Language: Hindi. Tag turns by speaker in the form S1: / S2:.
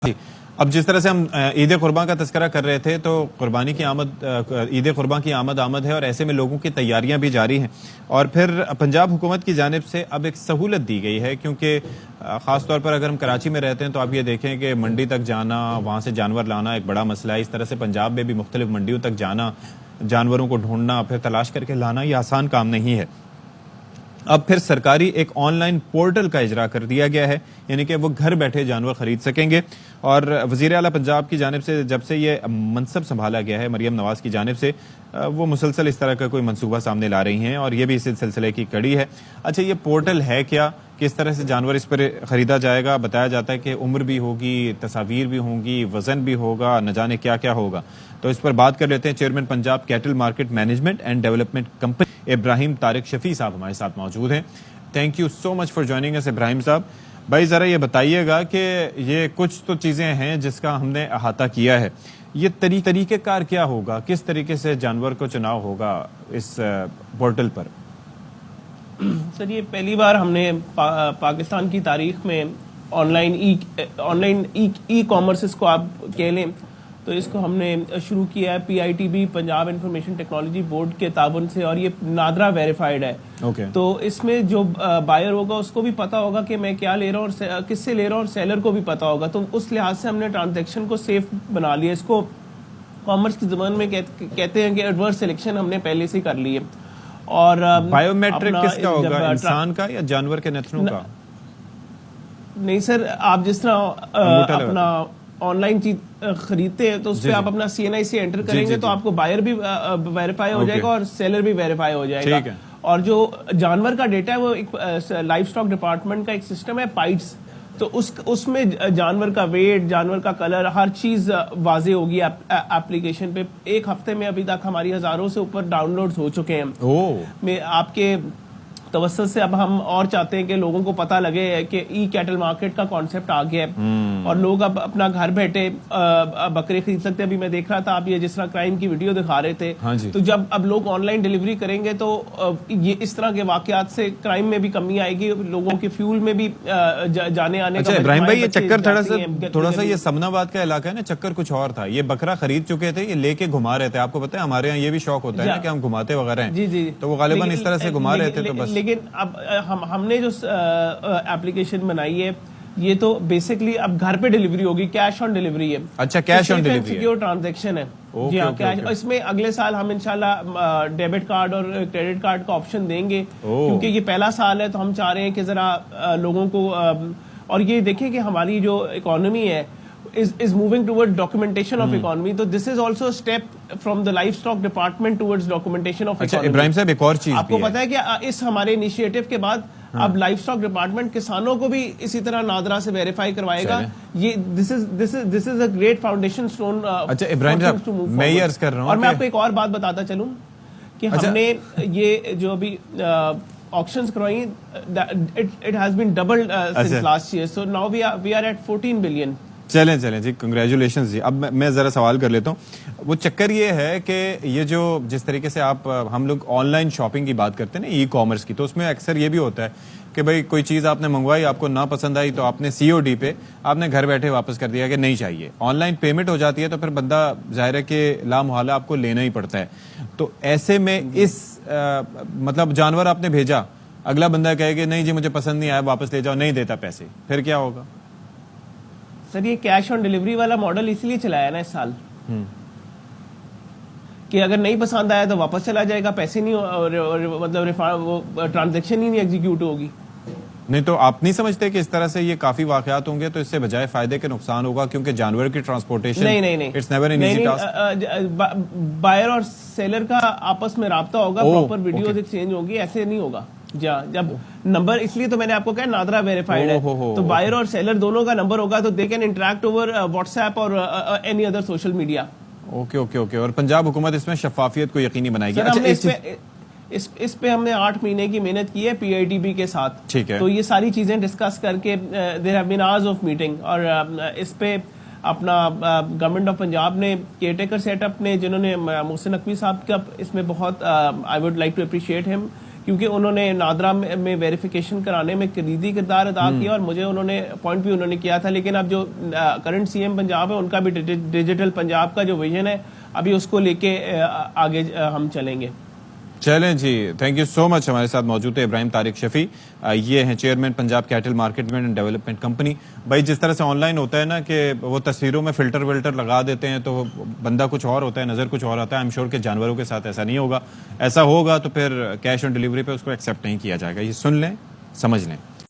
S1: जी। अब जिस तरह से हम ईद कुर्बान का तस्करा कर रहे थे, तो कुर्बानी की ईद कुर्बान की आमद है और ऐसे में लोगों की तैयारियां भी जारी हैं। और फिर पंजाब हुकूमत की जानिब से अब एक सहूलत दी गई है, क्योंकि ख़ास तौर पर अगर हम कराची में रहते हैं तो आप ये देखें कि मंडी तक जाना, वहाँ से जानवर लाना एक बड़ा मसला है। इस तरह से पंजाब में भी मुख्तलिफ मंडियों तक जाना, जानवरों को ढूंढना, फिर तलाश करके लाना, ये आसान काम नहीं है। अब फिर सरकारी एक ऑनलाइन पोर्टल का इजरा कर दिया गया है, यानी कि वो घर बैठे जानवर खरीद सकेंगे। और वज़ीर आला पंजाब की जानिब से जब से ये मनसब संभाला गया है मरियम नवाज की जानिब से, वो मुसलसल इस तरह का कोई मंसूबा सामने ला रही हैं और ये भी इस सिलसिले की कड़ी है। अच्छा, ये पोर्टल है क्या, किस तरह से जानवर इस पर खरीदा जाएगा? बताया जाता है कि उम्र भी होगी, तस्वीर भी होंगी, वजन भी होगा, न जाने क्या क्या होगा। तो इस पर बात कर लेते हैं। Chairman Punjab cattle market management and development company Ibrahim Tariq Shafi साहब हमारे साथ मौजूद हैं। Thank you so much for joining us Ibrahim साहब। भाई ज़रा ये बताइएगा कि ये कुछ तो चीज़ें हैं जिसका हमने अहाता किया है, ये तरीक़ेकार क्या होगा, किस तरीके से जानवर को चुनाव होगा इस पोर्टल पर?
S2: सर, ये पहली बार हमने पाकिस्तान की तारीख में ऑनलाइन ई कॉमर्स इसको आप कह लें, तो इसको हमने शुरू किया है PITB Punjab information technology board के ताबन से, और ये नादरा वेरीफाइड है। तो इसमें जो बायर होगा उसको भी पता होगा कि मैं क्या ले रहा हूँ और किससे ले रहा हूँ, और सेलर को भी पता होगा। तो उस लिहाज से हमने ट्रांजैक्शन को सेफ बना लिया। इसको कॉमर्स की ज़बान में कहते हैं कि एडवर्स सिलेक्शन हमने पहले से कर ली है। और
S1: बायोमेट्रिक किसका होगा, इंसान का या जानवर के नेत्रों का?
S2: नहीं सर, आप जिस तरह अपना ऑनलाइन चीज खरीदते हैं तो उस पर आप अपना CNI से एंटर करेंगे तो आपको बायर भी वेरीफाई हो जाएगा और सेलर भी वेरीफाई हो जाएगा। और जो जानवर का डेटा है वो एक लाइफ स्टॉक डिपार्टमेंट का एक सिस्टम है पाइट्स, तो उसमें जानवर का वेट, जानवर का कलर, हर चीज वाजे होगी एप्लीकेशन पे। एक हफ्ते में अभी तक हमारी हजारों से ऊपर डाउनलोड्स हो चुके हैं। मैं आपके तवस्सुत से अब हम और चाहते हैं कि लोगों को पता लगे कि ई कैटल मार्केट का कॉन्सेप्ट आ गया है और लोग अब अपना घर बैठे बकरे खरीद सकते हैं। अभी मैं देख रहा था, आप ये जिस तरह क्राइम की वीडियो दिखा रहे थे, तो जब अब लोग ऑनलाइन डिलीवरी करेंगे तो ये इस तरह के वाकयात से क्राइम में भी कमी आएगी, लोगों के फ्यूल में भी जाने आने का।
S1: इब्राहिम भाई, ये चक्कर थोड़ा सा ये समनाबाद का इलाका है ना, चक्कर कुछ और था। ये बकरा खरीद चुके थे, ये लेके घुमा रहे थे। आपको पता है हमारे यहाँ ये भी शौक होता है ना कि हम घुमाते वगैरह हैं।
S2: जी जी,
S1: तो वो गालिबन इस तरह से घुमा रहे थे। तो बस
S2: लेकिन अब हमने जो एप्लीकेशन बनाई है, ये तो बेसिकली अब घर पे डिलीवरी होगी, कैश ऑन डिलीवरी है।
S1: अच्छा, cash on delivery,
S2: secure transaction है। जी हाँ, कैश। इसमें अगले साल हम इंशाल्लाह डेबिट कार्ड और क्रेडिट कार्ड का ऑप्शन देंगे, क्योंकि ये पहला साल है। तो हम चाह रहे हैं कि जरा लोगों को और ये देखें कि हमारी जो इकोनॉमी है is moving towards documentation of economy. तो this is also a step from the livestock department towards documentation of economy.
S1: Ibrahim साहब, एक और चीज
S2: आपको पता है कि इस हमारे इनिशिएटिव के बाद अब लाइवस्टॉक डिपार्टमेंट किसानों को भी इसी तरह नादरा से वेरीफाई करवाएगा। ये this is a great foundation stone.
S1: अच्छा इब्राहिम साहब, मैं ये अर्ज कर रहा हूँ,
S2: और मैं आपको एक और बात बताता चलूं कि हमने ये जो अभी ऑक्शंस करवाई, it has been doubled since last year, so now we are at 14 billion.
S1: चलें जी, कंग्रेचुलेशंस जी। अब मैं जरा सवाल कर लेता हूँ। वो चक्कर ये है कि ये जो जिस तरीके से हम लोग ऑनलाइन शॉपिंग की बात करते हैं ना, ई कॉमर्स की, तो उसमें अक्सर ये भी होता है कि भाई कोई चीज़ आपने मंगवाई, आपको ना पसंद आई, तो आपने COD पे आपने घर बैठे वापस कर दिया कि नहीं चाहिए। ऑनलाइन पेमेंट हो जाती है तो फिर बंदा जाहिर है कि लामुहाला आपको लेना ही पड़ता है। तो ऐसे में इस मतलब जानवर आपने भेजा, अगला बंदा कहेगा नहीं जी मुझे पसंद नहीं आया, वापस ले जाओ, नहीं देता पैसे, फिर क्या होगा?
S2: सर, ये कैश ऑन डिलीवरी वाला मॉडल इसलिए चलाया ना इस साल कि अगर नहीं पसंद आया तो वापस चला जाएगा, पैसे नहीं मतलब वो ट्रांजैक्शन ही नहीं एग्जीक्यूट होगी।
S1: नहीं तो आप नहीं समझते कि इस तरह से ये काफी वाकयात होंगे, तो इससे बजाय फायदे के नुकसान होगा, क्योंकि जानवर की ट्रांसपोर्टेशन
S2: नहीं,
S1: it's never an easy task.
S2: Buyer और सेलर का आपस में राब्ता होगा, प्रॉपर वीडियोस एक्सचेंज होगी, ऐसे नहीं होगा। जब नंबर, इसलिए तो मैंने आपको कहा नादरा वेरीफाइड है, तो बायर और सेलर दोनों का नंबर होगा, तो they can interact over WhatsApp और any other social media.
S1: Okay. और पंजाब हुकूमत इसमें शफाफियत को यकीनी बनाएगी।
S2: अच्छा, इस पे हमने 8 महीने की मेहनत की है PITB के साथ।
S1: ठीक है।
S2: तो ये सारी चीजें डिस्कस करके there have been hours of meeting, और इस पे अपना गवर्नमेंट ऑफ पंजाब ने केयरटेकर सेटअप ने, जिन्होंने मोहसिन नकवी साहब का इसमें बहुत I would like to appreciate him क्योंकि उन्होंने नादरा में वेरिफिकेशन कराने में कलीदी किरदार अदा किया और मुझे उन्होंने अपॉइंट भी उन्होंने किया था। लेकिन अब जो करंट सीएम पंजाब है उनका भी डिजिटल पंजाब का जो विजन है अभी उसको लेके आगे हम चलेंगे।
S1: चलें जी, थैंक यू सो मच। हमारे साथ मौजूद है इब्राहिम तारिक शफी, ये हैं chairman Punjab cattle market management and development company. भाई जिस तरह से ऑनलाइन होता है ना कि वो तस्वीरों में फिल्टर विल्टर लगा देते हैं तो बंदा कुछ और होता है, नज़र कुछ और आता है। आई एम श्योर कि जानवरों के साथ ऐसा नहीं होगा। ऐसा होगा तो फिर कैश ऑन डिलीवरी पे उसको एक्सेप्ट नहीं किया जाएगा। ये सुन लें, समझ लें।